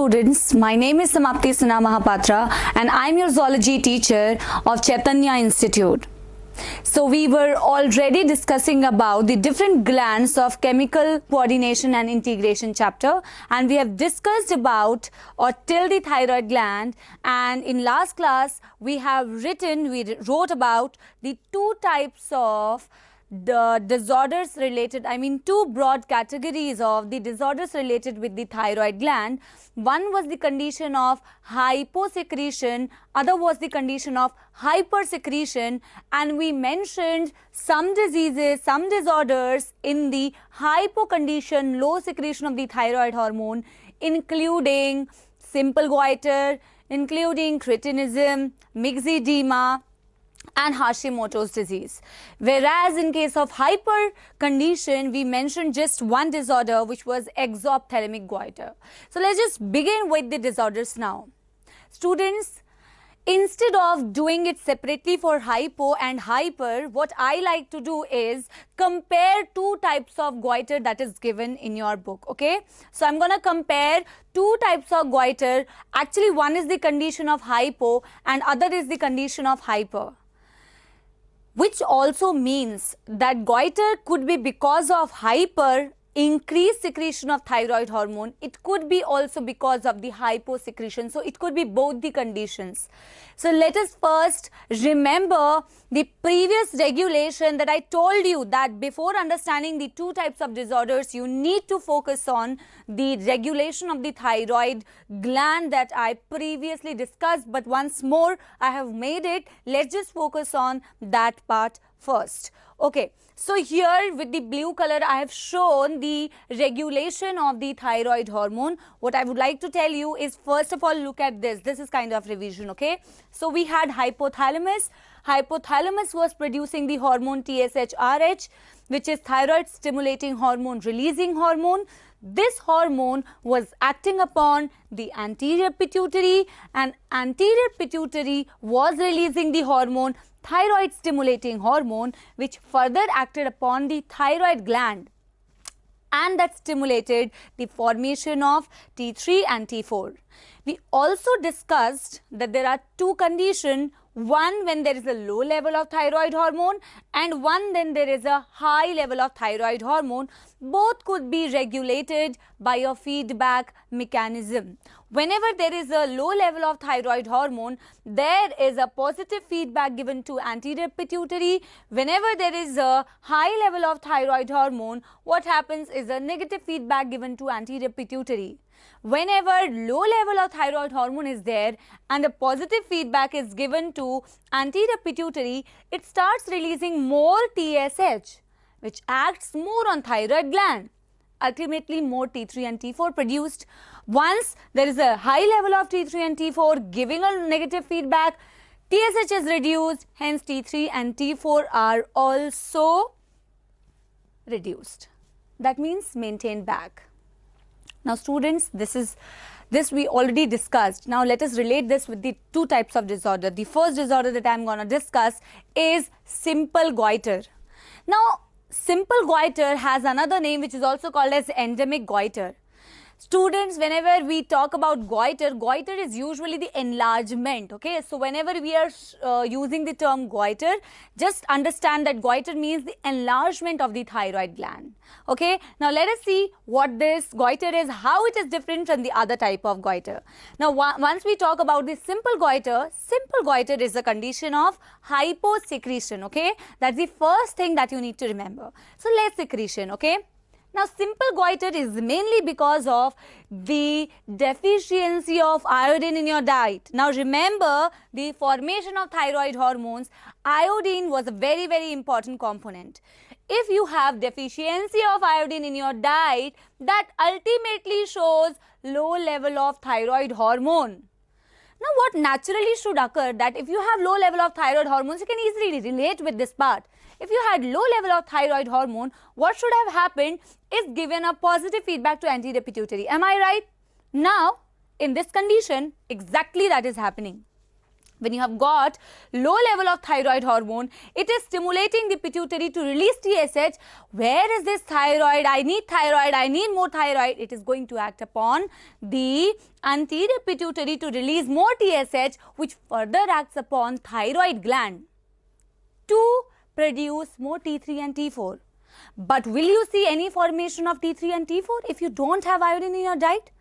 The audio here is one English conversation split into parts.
students, my name is Samapti Sinha Mahapatra and I am your zoology teacher of Chaitanya Institute. So we were already discussing about the different glands of chemical coordination and integration chapter, and we have discussed about or till the thyroid gland, and in last class we wrote about the two types of the disorders related, two broad categories of the disorders related with the thyroid gland. One was the condition of hyposecretion, other was the condition of hypersecretion, and we mentioned some diseases, some disorders in the hypo condition, low secretion of the thyroid hormone, including simple goiter, including cretinism, myxedema, and Hashimoto's disease. Whereas in case of hyper condition, we mentioned just one disorder, which was exophthalmic goiter. So let's just begin with the disorders now. Students, instead of doing it separately for hypo and hyper, what I like to do is compare two types of goiter that is given in your book, okay? So I'm going to compare two types of goiter. Actually, one is the condition of hypo and other is the condition of hyper, which also means that goiter could be because of hyper, increased secretion of thyroid hormone. It could be also because of the hyposecretion. So it could be both the conditions. So let us first remember the previous regulation that I told you that before understanding the two types of disorders, you need to focus on the regulation of the thyroid gland that I previously discussed. But once more, I have made it. Let's just focus on that part first. Okay, so here with the blue color, I have shown the regulation of the thyroid hormone. What I would like to tell you is, first of all, look at this. This is kind of revision, okay? So we had hypothalamus. Hypothalamus was producing the hormone TSH-RH, which is thyroid stimulating hormone, releasing hormone. This hormone was acting upon the anterior pituitary, and anterior pituitary was releasing the hormone thyroid stimulating hormone, which further acted upon the thyroid gland, and that stimulated the formation of T3 and T4. We also discussed that there are two conditions, one when there is a low level of thyroid hormone and one when there is a high level of thyroid hormone. Both could be regulated by a feedback mechanism. Whenever there is a low level of thyroid hormone, there is a positive feedback given to anterior pituitary. Whenever there is a high level of thyroid hormone, what happens is a negative feedback given to anterior pituitary. Whenever low level of thyroid hormone is there and a positive feedback is given to anterior pituitary, it starts releasing more TSH, which acts more on thyroid gland. Ultimately, more T3 and T4 produced. Once there is a high level of T3 and T4 giving a negative feedback, TSH is reduced, hence T3 and T4 are also reduced. That means maintained back. Now students, this we already discussed. Now let us relate this with the two types of disorder. The first disorder that I am going to discuss is simple goiter. Now simple goiter has another name which is also called as endemic goiter. Students, whenever we talk about goiter, goiter is usually the enlargement, okay? So whenever we are using the term goiter, just understand that goiter means the enlargement of the thyroid gland, okay? Now let us see what this goiter is, how it is different from the other type of goiter. Now once we talk about the simple goiter is a condition of hyposecretion, okay? That's the first thing that you need to remember. So less secretion, okay? Now, simple goiter is mainly because of the deficiency of iodine in your diet. Now, remember the formation of thyroid hormones, iodine was a very, very important component. If you have deficiency of iodine in your diet, that ultimately shows low level of thyroid hormone. Now, what naturally should occur that if you have low level of thyroid hormones, you can easily relate with this part. If you had low level of thyroid hormone, what should have happened is given a positive feedback to anterior pituitary. Am I right? Now, in this condition, exactly that is happening. When you have got low level of thyroid hormone, it is stimulating the pituitary to release TSH. Where is this thyroid? I need more thyroid. It is going to act upon the anterior pituitary to release more TSH, which further acts upon thyroid gland to produce more T3 and T4. But will you see any formation of T3 and T4 if you don't have iodine in your diet?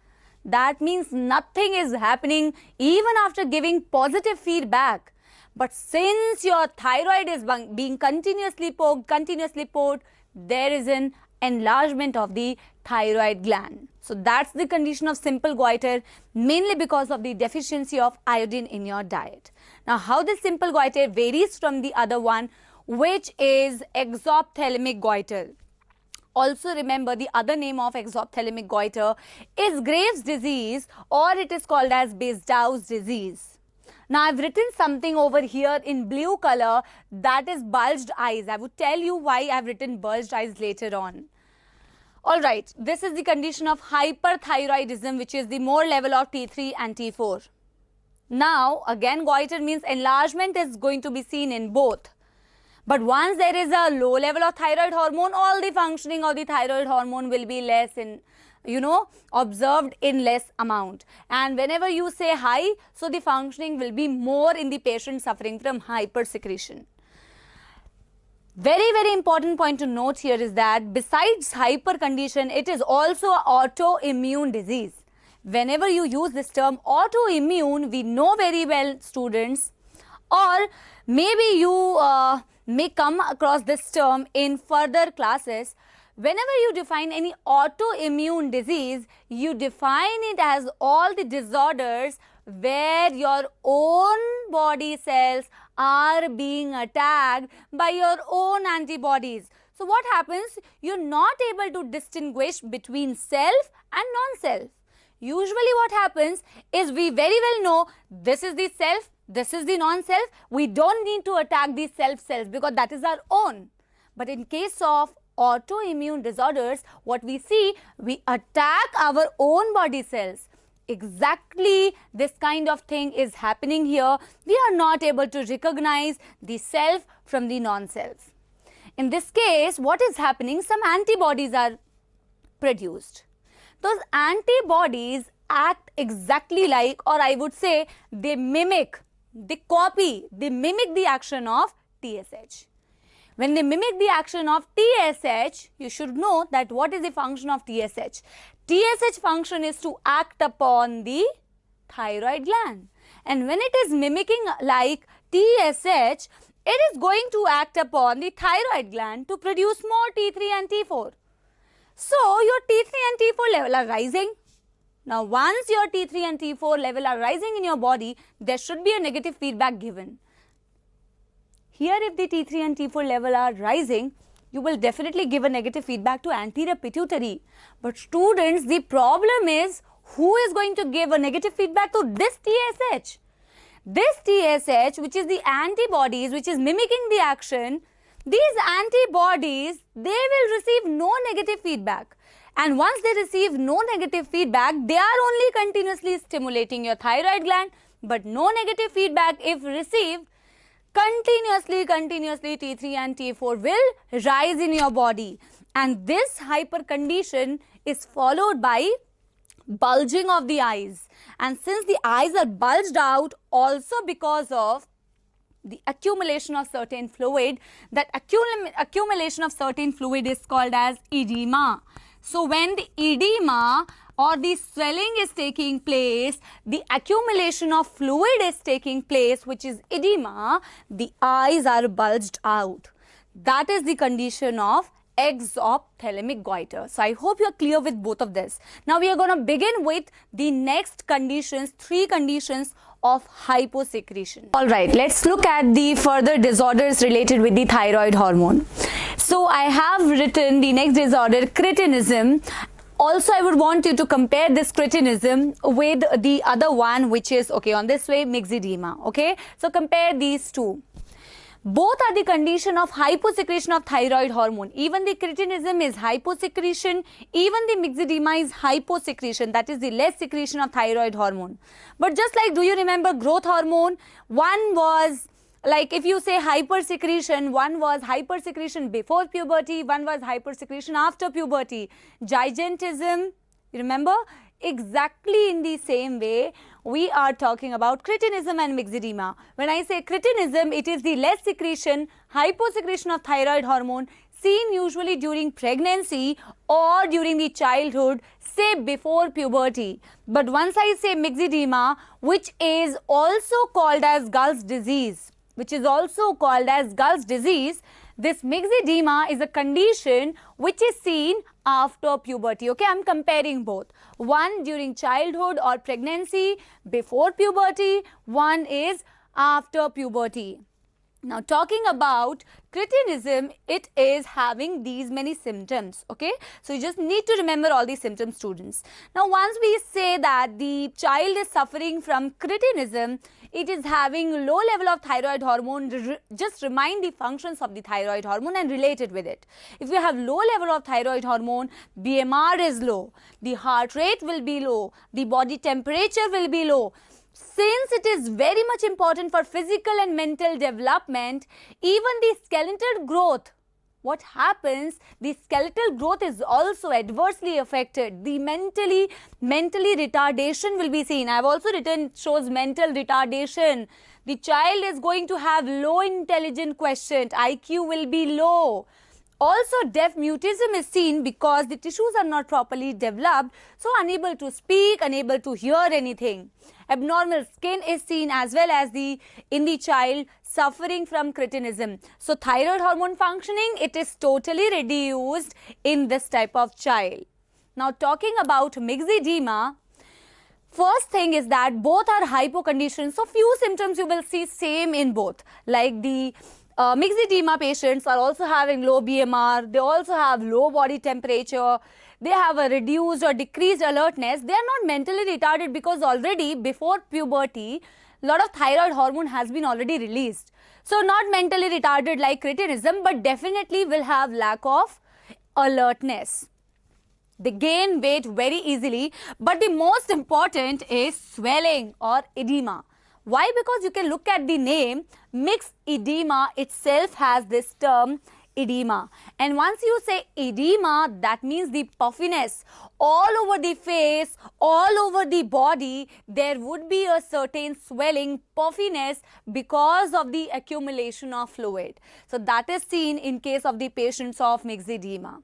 That means nothing is happening even after giving positive feedback. But since your thyroid is being continuously poked, there is an enlargement of the thyroid gland. So that's the condition of simple goiter, mainly because of the deficiency of iodine in your diet. Now, how this simple goiter varies from the other one, which is exophthalmic goiter. Also remember, the other name of exophthalmic goiter is Graves' disease, or it is called as Basedow's disease. Now, I've written something over here in blue color, that is bulged eyes. I would tell you why I've written bulged eyes later on. Alright, this is the condition of hyperthyroidism, which is the more level of T3 and T4. Now, again, goiter means enlargement is going to be seen in both. But once there is a low level of thyroid hormone, all the functioning of the thyroid hormone will be less in, observed in less amount. And whenever you say high, so the functioning will be more in the patient suffering from hypersecretion. Very, very important point to note here is that besides hyper condition, it is also an autoimmune disease. Whenever you use this term autoimmune, we know very well, students, or maybe you may come across this term in further classes. Whenever you define any autoimmune disease, you define it as all the disorders where your own body cells are being attacked by your own antibodies. So what happens? You're not able to distinguish between self and non-self. Usually what happens is we very well know this is the self, this is the non-self. We don't need to attack these self cells because that is our own. But in case of autoimmune disorders, what we see, we attack our own body cells. Exactly this kind of thing is happening here. We are not able to recognize the self from the non-self. In this case, what is happening? Some antibodies are produced. Those antibodies act exactly like, or I would say they mimic, they copy, they mimic the action of TSH. When they mimic the action of TSH, you should know that what is the function of TSH? TSH function is to act upon the thyroid gland. And when it is mimicking like TSH, it is going to act upon the thyroid gland to produce more T3 and T4. So, your T3 and T4 level are rising. Now, once your T3 and T4 level are rising in your body, there should be a negative feedback given. Here, if the T3 and T4 level are rising, you will definitely give a negative feedback to anterior pituitary. But students, the problem is, who is going to give a negative feedback to this TSH? This TSH, which is the antibodies, which is mimicking the action, these antibodies, they will receive no negative feedback. And once they receive no negative feedback, they are only continuously stimulating your thyroid gland, but no negative feedback if received. Continuously T3 and T4 will rise in your body, and this hyper condition is followed by bulging of the eyes. And since the eyes are bulged out also because of the accumulation of certain fluid, that accumulation of certain fluid is called as edema. So when the edema or the swelling is taking place, the accumulation of fluid is taking place, which is edema, the eyes are bulged out. That is the condition of exophthalmic goiter. So I hope you are clear with both of this. Now we are going to begin with the next conditions, 3 conditions of hyposecretion. Alright, let's look at the further disorders related with the thyroid hormone. So I have written the next disorder, cretinism. Also, I would want you to compare this cretinism with the other one, which is, okay, on this way, myxedema, okay. So compare these two. Both are the condition of hyposecretion of thyroid hormone. Even the cretinism is hyposecretion, even the myxedema is hyposecretion, that is the less secretion of thyroid hormone. But just like, do you remember growth hormone? One was like, if you say hypersecretion, one was hypersecretion before puberty, one was hypersecretion after puberty. Gigantism, you remember? Exactly in the same way, we are talking about cretinism and myxedema. When I say cretinism, it is the less secretion, hyposecretion of thyroid hormone seen usually during pregnancy or during the childhood, say before puberty. But once I say myxedema, which is also called as Gall's disease, this myxedema is a condition which is seen after puberty. Okay, I'm comparing both. One during childhood or pregnancy, before puberty, one is after puberty. Now, talking about cretinism, it is having these many symptoms, okay? So, you just need to remember all these symptoms, students. Now, once we say that the child is suffering from cretinism, it is having low level of thyroid hormone. Just remind the functions of the thyroid hormone and relate it with it. If you have low level of thyroid hormone, BMR is low, the heart rate will be low, the body temperature will be low. Since it is very much important for physical and mental development, even the skeletal growth, what happens, the skeletal growth is also adversely affected. The mentally retardation will be seen. I have also written, shows mental retardation. The child is going to have low intelligent quotient, IQ will be low. Also, deaf mutism is seen because the tissues are not properly developed, so unable to speak, unable to hear anything. Abnormal skin is seen as well as in the child suffering from cretinism. So, thyroid hormone functioning, it is totally reduced in this type of child. Now, talking about myxedema, first thing is that both are hypoconditions. So, few symptoms you will see same in both, like the myxedema patients are also having low BMR, they also have low body temperature, they have a reduced or decreased alertness. They are not mentally retarded because already before puberty, lot of thyroid hormone has been already released. So, not mentally retarded like cretinism, but definitely will have lack of alertness. They gain weight very easily, but the most important is swelling or edema. Why? Because you can look at the name, mixed edema itself has this term edema, and once you say edema, that means the puffiness all over the face, all over the body, there would be a certain swelling, puffiness because of the accumulation of fluid. So, that is seen in case of the patients of myxedema.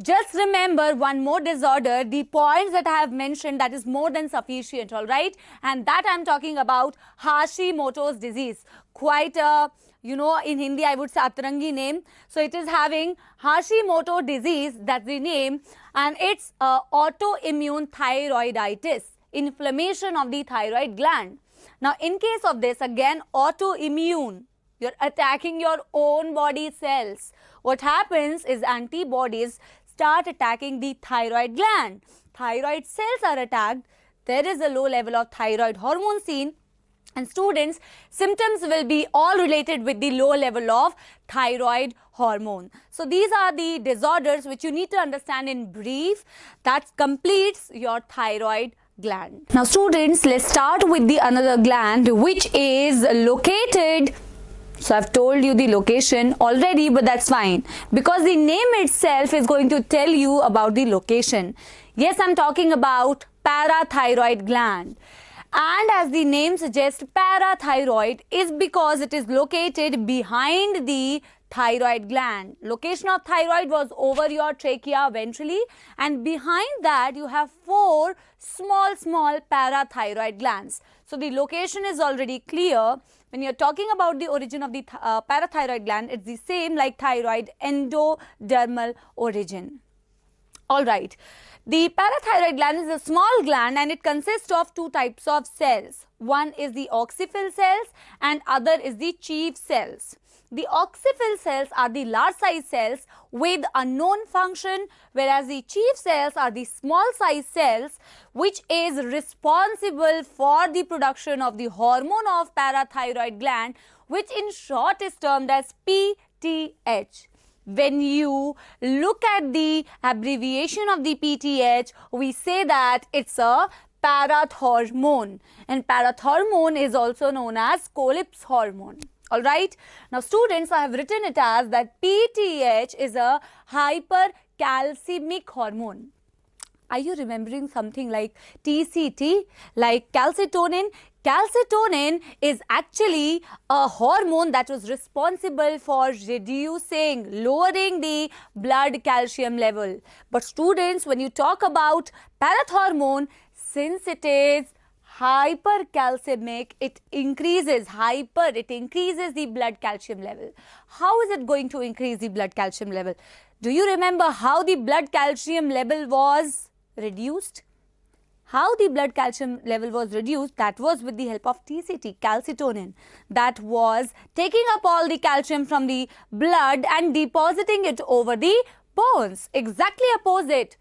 Just remember one more disorder, the points that I have mentioned, that is more than sufficient, all right? And that I am talking about Hashimoto's disease. Quite a, in Hindi I would say Atrangi name. So, it is having Hashimoto disease, that's the name, and it's autoimmune thyroiditis, inflammation of the thyroid gland. Now, in case of this, again, autoimmune, you're attacking your own body cells. What happens is antibodies start attacking the thyroid gland. Thyroid cells are attacked. There is a low level of thyroid hormone seen. And students, symptoms will be all related with the low level of thyroid hormone. So, these are the disorders which you need to understand in brief. That completes your thyroid gland. Now, students, let's start with the another gland which is located. So, I've told you the location already, but that's fine because the name itself is going to tell you about the location. Yes, I'm talking about parathyroid gland. And as the name suggests, parathyroid is because it is located behind the thyroid gland. Location of thyroid was over your trachea ventrally, and behind that you have 4 small parathyroid glands. So, the location is already clear. When you are talking about the origin of the parathyroid gland, it's the same like thyroid, endodermal origin. Alright, the parathyroid gland is a small gland and it consists of 2 types of cells. One is the oxyphil cells and other is the chief cells. The oxyphil cells are the large size cells with unknown function, whereas the chief cells are the small size cells which is responsible for the production of the hormone of parathyroid gland, which in short is termed as PTH. When you look at the abbreviation of the PTH, we say that it's a parathormone, and parathormone is also known as Colles hormone. Alright, now students, I have written it as that PTH is a hypercalcemic hormone. Are you remembering something like TCT, like calcitonin? Calcitonin is actually a hormone that was responsible for reducing, lowering the blood calcium level. But students, when you talk about parathormone, since it is hypercalcemic, it increases the blood calcium level. How is it going to increase the blood calcium level? Do you remember how the blood calcium level was reduced? How the blood calcium level was reduced? That was with the help of TCT, calcitonin. That was taking up all the calcium from the blood and depositing it over the bones. Exactly opposite.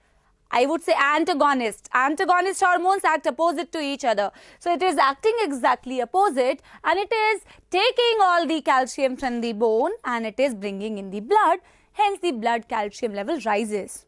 I would say antagonist. Antagonist hormones act opposite to each other. So it is acting exactly opposite, and it is taking all the calcium from the bone and it is bringing in the blood. Hence the blood calcium level rises.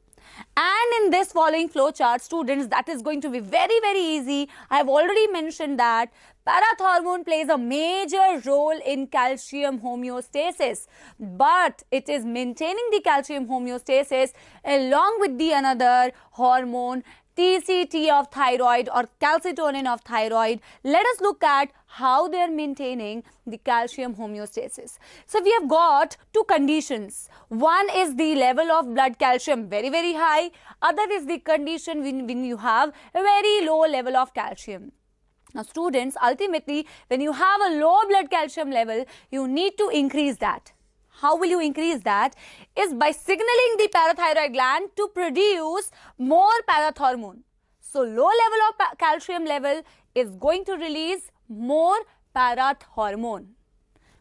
And in this following flow chart, students, that is going to be very, very easy. I have already mentioned that parathormone plays a major role in calcium homeostasis, but it is maintaining the calcium homeostasis along with the another hormone, TCT of thyroid or calcitonin of thyroid. Let us look at how they are maintaining the calcium homeostasis. So we have got two conditions. One is the level of blood calcium very, very high. Other is the condition when you have a very low level of calcium. Now students, ultimately when you have a low blood calcium level, you need to increase that. How will you increase that? Is by signaling the parathyroid gland to produce more parathormone. So low level of calcium level is going to release more parathormone,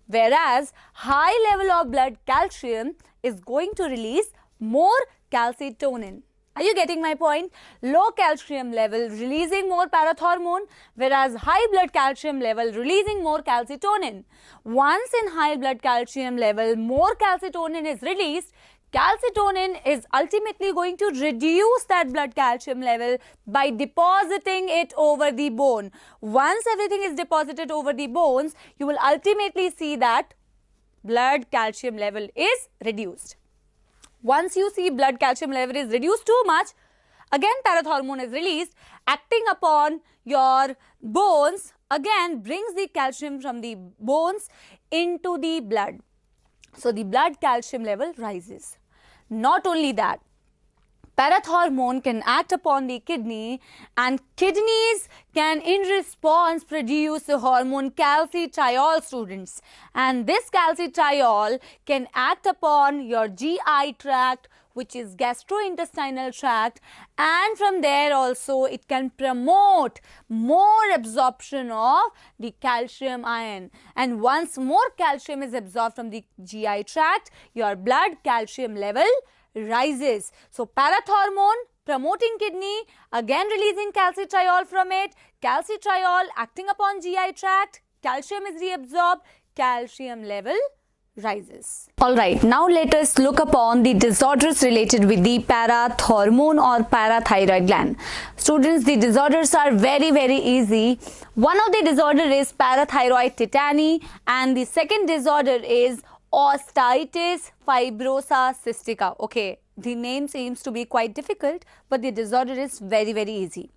whereas high level of blood calcium is going to release more calcitonin. Are you getting my point? Low calcium level releasing more parathormone, whereas high blood calcium level releasing more calcitonin. Once in high blood calcium level, more calcitonin is released. Calcitonin is ultimately going to reduce that blood calcium level by depositing it over the bone. Once everything is deposited over the bones, you will ultimately see that blood calcium level is reduced. Once you see blood calcium level is reduced too much, again parathormone is released, acting upon your bones, again brings the calcium from the bones into the blood. So the blood calcium level rises. Not only that, parathormone can act upon the kidney, and kidneys can in response produce the hormone calcitriol, students, and this calcitriol can act upon your GI tract, which is gastrointestinal tract, and from there also it can promote more absorption of the calcium ion, and once more calcium is absorbed from the GI tract, your blood calcium level rises. So parathormone promoting kidney, again releasing calcitriol from it, calcitriol acting upon GI tract, calcium is reabsorbed, calcium level rises. Alright, now let us look upon the disorders related with the parathormone or parathyroid gland. Students, the disorders are very, very easy. One of the disorder is parathyroid tetany, and the second disorder is osteitis fibrosa cystica. Okay, the name seems to be quite difficult, but the disorder is very, very easy.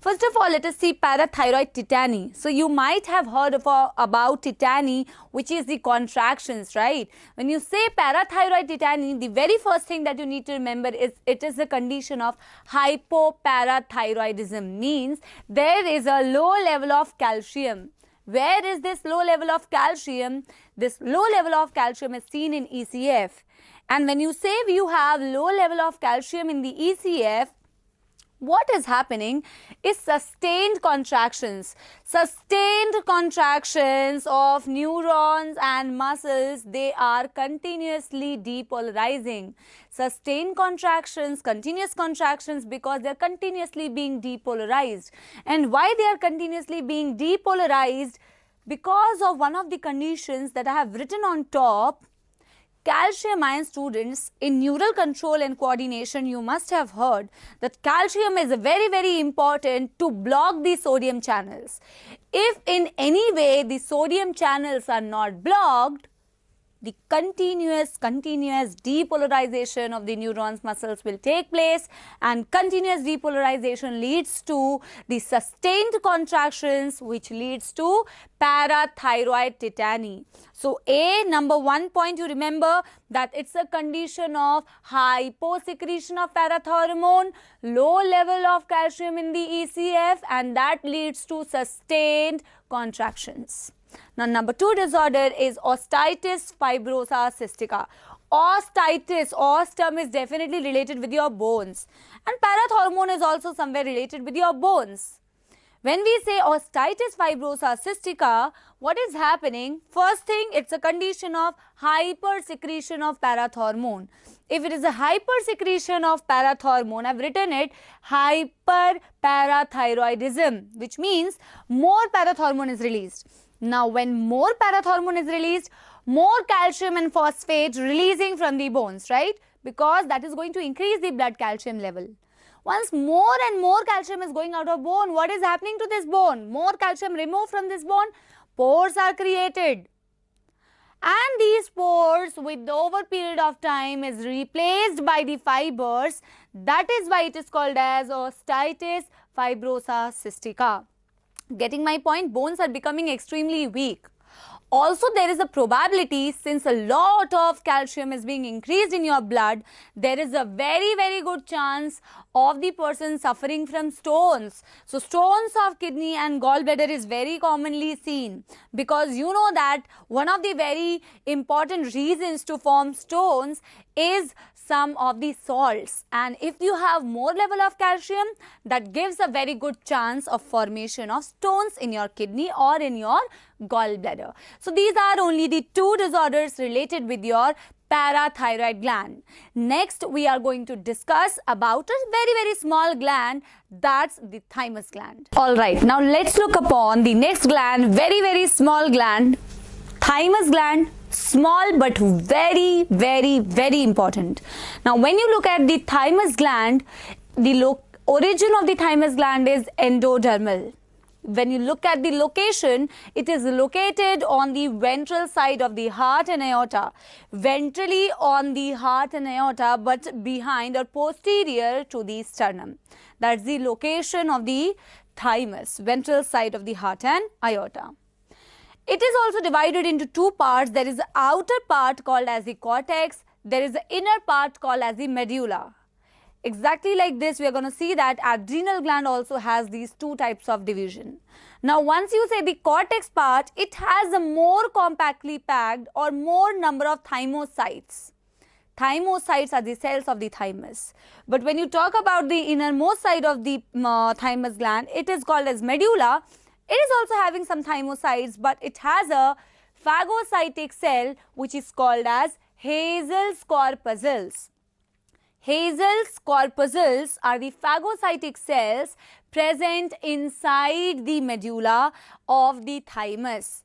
First of all, let us see parathyroid tetany. So you might have heard about tetany, which is the contractions, right? When you say parathyroid tetany, the very first thing that you need to remember is it is a condition of hypoparathyroidism, means there is a low level of calcium. Where is this low level of calcium? This low level of calcium is seen in ECF. And when you say you have low level of calcium in the ECF, what is happening is sustained contractions. Sustained contractions of neurons and muscles, they are continuously depolarizing. Sustained contractions, continuous contractions, because they are continuously being depolarized. And why they are continuously being depolarized? because of one of the conditions that I have written on top. Calcium ion students, in neural control and coordination, you must have heard that calcium is very important to block the sodium channels. If in any way the sodium channels are not blocked, the continuous depolarization of the neurons muscles will take place, and continuous depolarization leads to the sustained contractions, which leads to parathyroid tetany. So A, number 1 point you remember that it's a condition of hyposecretion of parathormone, low level of calcium in the ECF, and that leads to sustained contractions. Now, number 2 disorder is osteitis fibrosa cystica. Osteitis, os term is definitely related with your bones, and parathormone is also somewhere related with your bones. When we say osteitis fibrosa cystica, what is happening? First thing, it's a condition of hypersecretion of parathormone. If it is a hypersecretion of parathormone, I've written it hyperparathyroidism, which means more parathormone is released. Now, when more parathormone is released, more calcium and phosphate releasing from the bones, right? Because that is going to increase the blood calcium level. Once more and more calcium is going out of bone, what is happening to this bone? More calcium removed from this bone, pores are created. And these pores, with the over period of time, is replaced by the fibers. That is why it is called as osteitis fibrosa cystica. Getting my point? Bones are becoming extremely weak. Also, there is a probability, since a lot of calcium is being increased in your blood, there is a very good chance of the person suffering from stones. So, stones of kidney and gallbladder is very commonly seen, because you know that one of the very important reasons to form stones is some of the salts, and if you have more level of calcium, that gives a very good chance of formation of stones in your kidney or in your gallbladder. So these are only the 2 disorders related with your parathyroid gland. Next, we are going to discuss about a very small gland, that's the thymus gland. Alright, now let's look upon the next gland, very small gland, thymus gland. Small but very important. Now, when you look at the thymus gland, the origin of the thymus gland is endodermal. When you look at the location, it is located on the ventral side of the heart and aorta. Ventrally on the heart and aorta, but behind or posterior to the sternum. That's the location of the thymus, ventral side of the heart and aorta. It is also divided into 2 parts. There is the outer part called as the cortex. There is the inner part called as the medulla. Exactly like this, we are going to see that adrenal gland also has these 2 types of division. Now, once you say the cortex part, it has a more compactly packed or more number of thymocytes. Thymocytes are the cells of the thymus. But when you talk about the innermost side of the thymus gland, it is called as medulla. It is also having some thymocytes, but it has a phagocytic cell which is called as Hazel's corpuscles. Hazel's corpuscles are the phagocytic cells present inside the medulla of the thymus.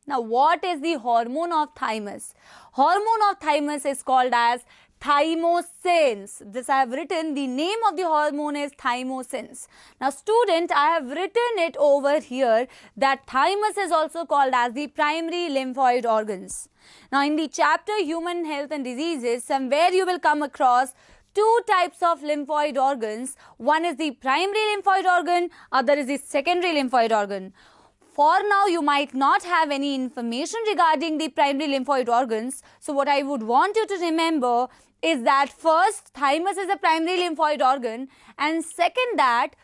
Now, what is the hormone of thymus? Hormone of thymus is called as thymosins. This I have written, the name of the hormone is thymosins. Now, student, I have written it over here that thymus is also called as the primary lymphoid organs. Now, in the chapter Human Health and Diseases, somewhere you will come across 2 types of lymphoid organs. One is the primary lymphoid organ, other is the secondary lymphoid organ. For now, you might not have any information regarding the primary lymphoid organs. So, what I would want you to remember is that first, thymus is a primary lymphoid organ, and second, that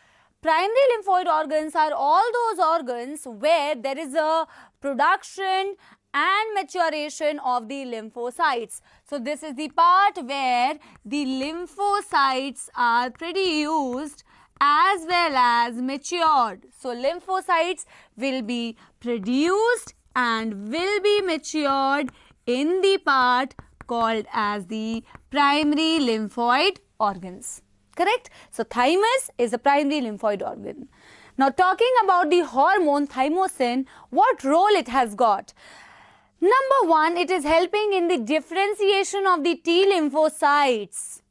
primary lymphoid organs are all those organs where there is a production and maturation of the lymphocytes. So, this is the part where the lymphocytes are produced as well as matured. So, lymphocytes will be produced and will be matured in the part called as the primary lymphoid organs. Correct? So, thymus is a primary lymphoid organ. Now talking about the hormone thymosin, what role it has got? Number one, it is helping in the differentiation of the T lymphocytes.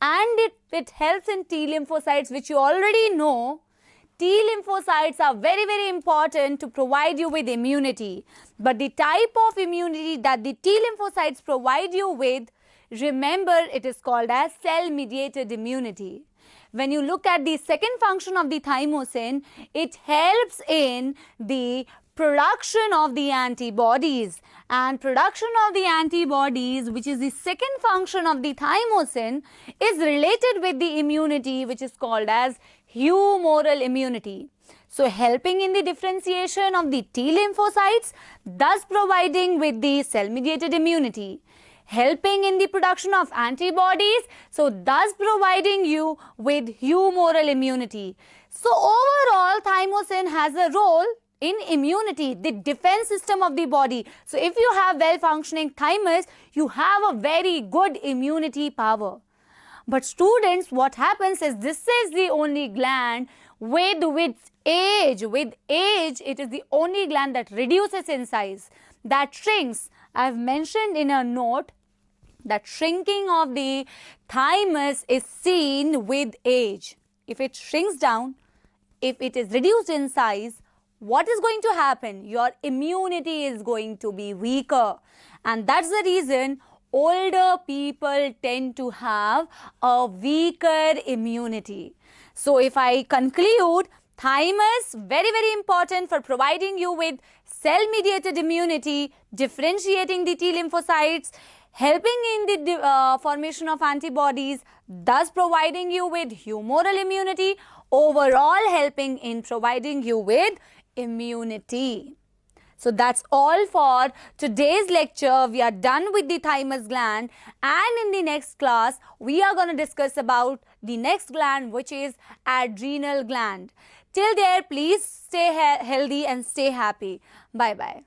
And it helps in T lymphocytes, which you already know. T lymphocytes are very, very important to provide you with immunity. But the type of immunity that the T lymphocytes provide you with, remember, it is called as cell-mediated immunity. When you look at the second function of the thymosin, it helps in the production of the antibodies, and production of the antibodies, which is the second function of the thymosin, is related with the immunity, which is called as humoral immunity. So helping in the differentiation of the T lymphocytes, thus providing with the cell-mediated immunity. Helping in the production of antibodies, so thus providing you with humoral immunity. So overall, thymosin has a role in immunity, the defense system of the body. So if you have well-functioning thymus, you have a very good immunity power. But students, what happens is this is the only gland with age, it is the only gland that reduces in size, that shrinks. I have mentioned in a note that shrinking of the thymus is seen with age. If it shrinks down, if it is reduced in size, what is going to happen? Your immunity is going to be weaker. And that's the reason older people tend to have a weaker immunity. So if I conclude, thymus, very, very important for providing you with cell-mediated immunity, differentiating the T lymphocytes, helping in the formation of antibodies, thus providing you with humoral immunity, overall helping in providing you with immunity. So that's all for today's lecture. We are done with the thymus gland, and in the next class we are going to discuss about the next gland, which is adrenal gland. Till there, please stay healthy and stay happy. Bye bye.